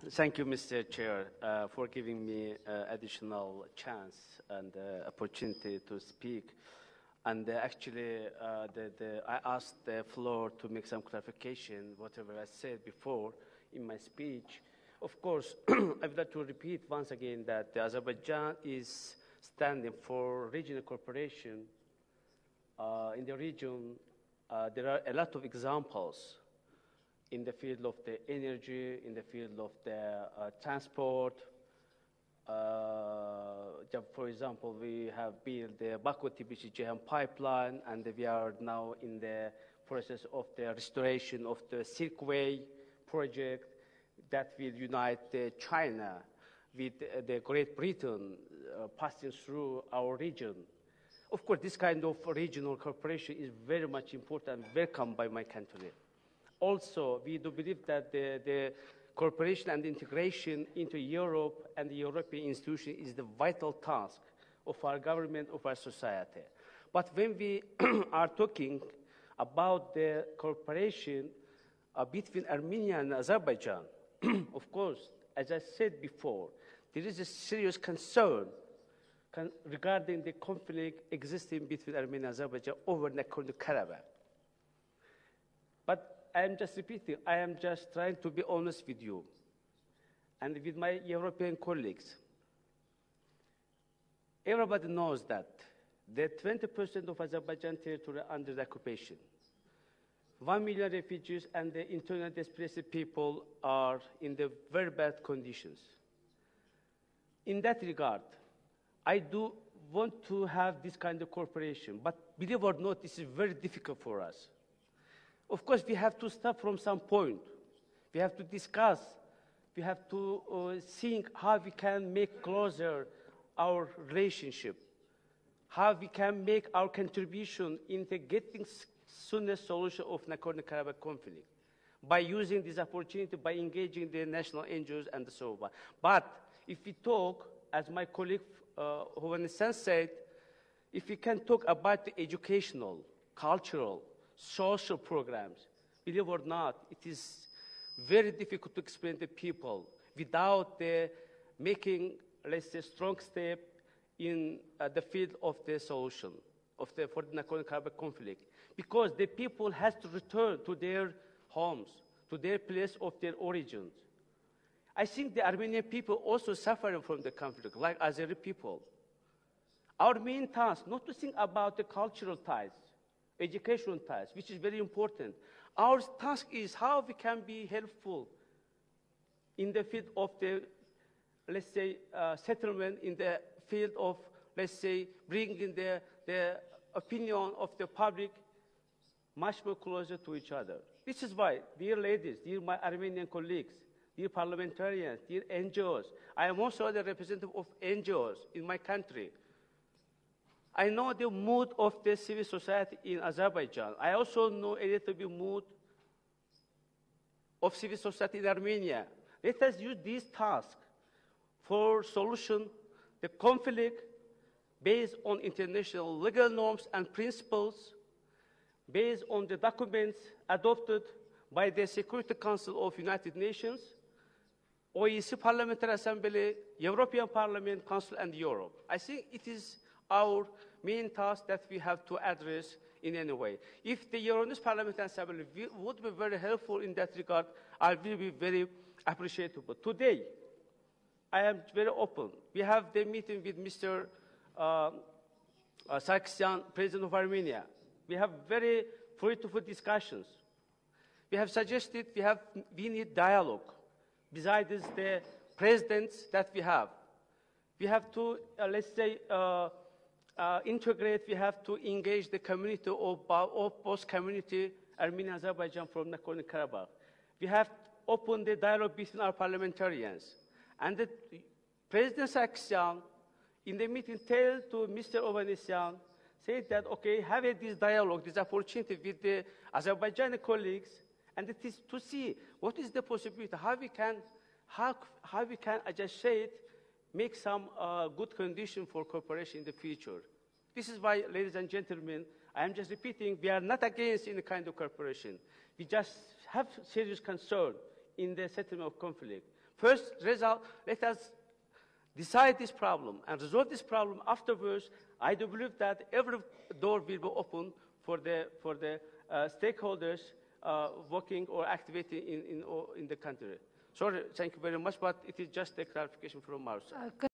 Thank you, Mr. Chair, for giving me additional chance and opportunity to speak. And actually, I asked the floor to make some clarification, whatever I said before in my speech. Of course, I would like to repeat once again that Azerbaijan is standing for regional cooperation. In the region, there are a lot of examples in the field of the energy, in the field of the transport. For example, we have built the Baku-Tbilisi-Ceyhan pipeline, and we are now in the process of the restoration of the Silkway project that will unite China with the Great Britain passing through our region. Of course, this kind of regional cooperation is very much important and welcomed by my country. Also, we do believe that the cooperation and integration into Europe and the European institutions is the vital task of our government, of our society. But when we are talking about the cooperation between Armenia and Azerbaijan, of course, as I said before, there is a serious concern regarding the conflict existing between Armenia and Azerbaijan over Nagorno-Karabakh. But I am just repeating, I am just trying to be honest with you and with my European colleagues. Everybody knows that the 20% of Azerbaijan territory under the occupation, 1 million refugees and the internally displaced people are in the very bad conditions. In that regard, I do want to have this kind of cooperation, but believe it or not, this is very difficult for us. Of course, we have to start from some point. We have to discuss. We have to think how we can make closer our relationship, how we can make our contribution into getting soonest solution of Nagorno-Karabakh conflict by using this opportunity, by engaging the national NGOs and so on. But if we talk, as my colleague Hovanesyan said, if we can talk about the educational, cultural, social programs, believe it or not, it is very difficult to explain to people without making, let's say, strong step in the field of the solution for the Nagorno-Karabakh conflict. Because the people has to return to their homes, to their place of their origins. I think the Armenian people also suffering from the conflict, like Azeri people. Our main task, not to think about the cultural ties, educational ties, which is very important. Our task is how we can be helpful in the field of the, let's say, settlement, in the field of, let's say, bringing the opinion of the public much more closer to each other. This is why, dear ladies, dear my Armenian colleagues, dear parliamentarians, dear NGOs, I am also the representative of NGOs in my country. I know the mood of the civil society in Azerbaijan. I also know a little bit mood of civil society in Armenia. Let us use this task for solution the conflict based on international legal norms and principles, based on the documents adopted by the Security Council of United Nations, OEC Parliamentary Assembly, European Parliament, Council, and Europe. I think it is our main task that we have to address in any way. If the Euronest Parliamentary Assembly would be very helpful in that regard, I will be very appreciable. Today, I am very open. We have the meeting with Mr. Sargsyan, President of Armenia. We have very fruitful discussions. We have suggested we need dialogue besides the presidents that we have. We have to, let's say, integrate, we have to engage the community of both community, Armenia, Azerbaijan, from Nagorno-Karabakh. We have opened the dialogue between our parliamentarians. And the President Sargsyan, in the meeting, tell to Mr. Ovanesyan, said that, okay, have this dialogue, this opportunity with the Azerbaijani colleagues, and it is to see what is the possibility, how we can, as I said, make some good condition for cooperation in the future. This is why, ladies and gentlemen, I am just repeating, we are not against any kind of cooperation. We just have serious concern in the settlement of conflict. first let us decide this problem and resolve this problem. Afterwards, I do believe that every door will be open for the stakeholders working or activating in the country. Sorry, thank you very much, but it is just a clarification from our side.